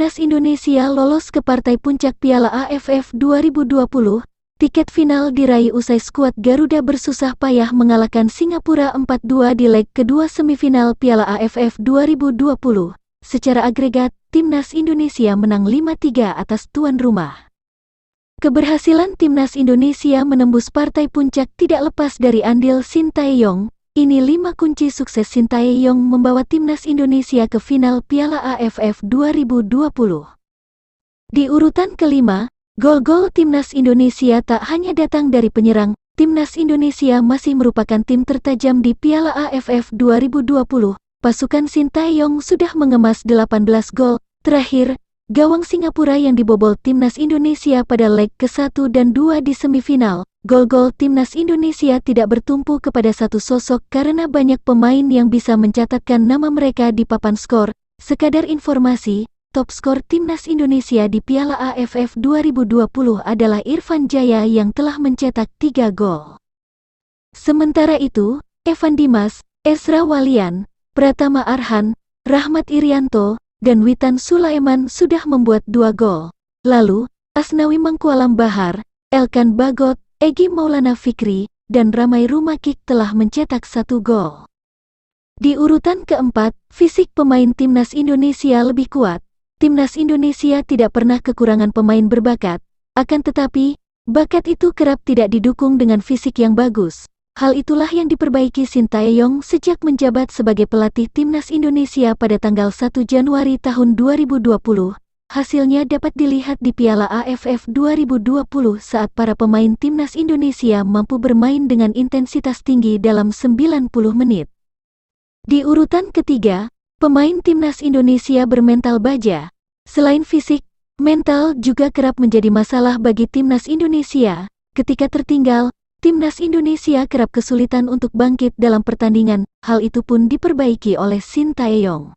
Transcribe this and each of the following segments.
Timnas Indonesia lolos ke partai puncak Piala AFF 2020. Tiket final diraih usai skuad Garuda bersusah payah mengalahkan Singapura 4-2 di leg kedua semifinal Piala AFF 2020. Secara agregat, Timnas Indonesia menang 5-3 atas tuan rumah. Keberhasilan Timnas Indonesia menembus partai puncak tidak lepas dari andil Sintayong. Ini 5 kunci sukses Sintayong membawa Timnas Indonesia ke final Piala AFF 2020. Di urutan kelima, gol-gol Timnas Indonesia tak hanya datang dari penyerang. Timnas Indonesia masih merupakan tim tertajam di Piala AFF 2020. Pasukan Sintayong sudah mengemas 18 gol. Terakhir, gawang Singapura yang dibobol Timnas Indonesia pada leg ke-1 dan 2 di semifinal. Gol-gol Timnas Indonesia tidak bertumpu kepada satu sosok karena banyak pemain yang bisa mencatatkan nama mereka di papan skor. Sekadar informasi, top skor Timnas Indonesia di Piala AFF 2020 adalah Irfan Jaya yang telah mencetak 3 gol. Sementara itu, Evan Dimas, Ezra Walian, Pratama Arhan, Rahmat Irianto, dan Witan Sulaiman sudah membuat 2 gol. Lalu, Asnawi Mangkualam Bahar, Elkan Bagot, Egy Maulana Fikri, dan Ramai Rumakik telah mencetak 1 gol. Di urutan keempat, fisik pemain Timnas Indonesia lebih kuat. Timnas Indonesia tidak pernah kekurangan pemain berbakat, akan tetapi, bakat itu kerap tidak didukung dengan fisik yang bagus. Hal itulah yang diperbaiki Sintayong sejak menjabat sebagai pelatih Timnas Indonesia pada tanggal 1 Januari tahun 2020. Hasilnya dapat dilihat di Piala AFF 2020 saat para pemain Timnas Indonesia mampu bermain dengan intensitas tinggi dalam 90 menit. Di urutan ketiga, pemain Timnas Indonesia bermental baja. Selain fisik, mental juga kerap menjadi masalah bagi Timnas Indonesia. Ketika tertinggal, Timnas Indonesia kerap kesulitan untuk bangkit dalam pertandingan. Hal itu pun diperbaiki oleh Sintayong.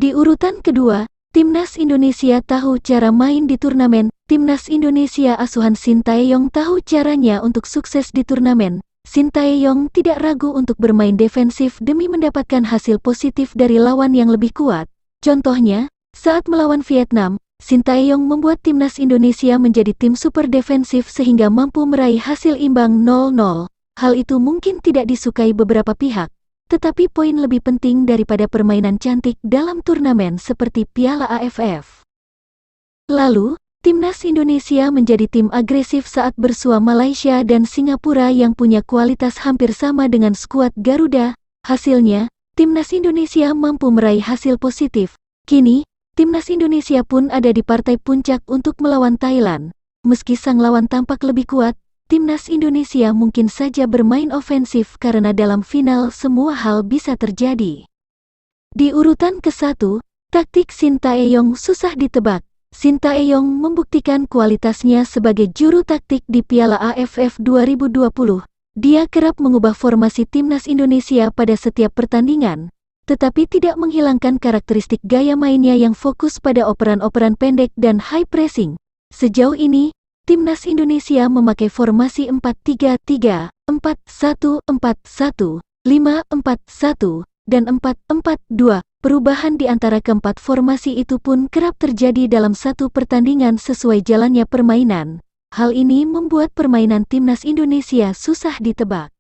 Di urutan kedua, Timnas Indonesia tahu cara main di turnamen. Timnas Indonesia asuhan Sintayong tahu caranya untuk sukses di turnamen. Sintayong tidak ragu untuk bermain defensif demi mendapatkan hasil positif dari lawan yang lebih kuat. Contohnya, saat melawan Vietnam, Sintayong membuat Timnas Indonesia menjadi tim super defensif sehingga mampu meraih hasil imbang 0-0. Hal itu mungkin tidak disukai beberapa pihak. Tetapi poin lebih penting daripada permainan cantik dalam turnamen seperti Piala AFF. Lalu, Timnas Indonesia menjadi tim agresif saat bersua Malaysia dan Singapura yang punya kualitas hampir sama dengan skuad Garuda. Hasilnya, Timnas Indonesia mampu meraih hasil positif. Kini, Timnas Indonesia pun ada di partai puncak untuk melawan Thailand. Meski sang lawan tampak lebih kuat, Timnas Indonesia mungkin saja bermain ofensif karena dalam final semua hal bisa terjadi. Di urutan ke-1, taktik Sintayong susah ditebak. Sintayong membuktikan kualitasnya sebagai juru taktik di Piala AFF 2020. Dia kerap mengubah formasi Timnas Indonesia pada setiap pertandingan, tetapi tidak menghilangkan karakteristik gaya mainnya yang fokus pada operan-operan pendek dan high pressing. Sejauh ini, Timnas Indonesia memakai formasi 4-3-3, 4-1-4-1, 5-4-1, dan 4-4-2. Perubahan di antara keempat formasi itu pun kerap terjadi dalam satu pertandingan sesuai jalannya permainan. Hal ini membuat permainan Timnas Indonesia susah ditebak.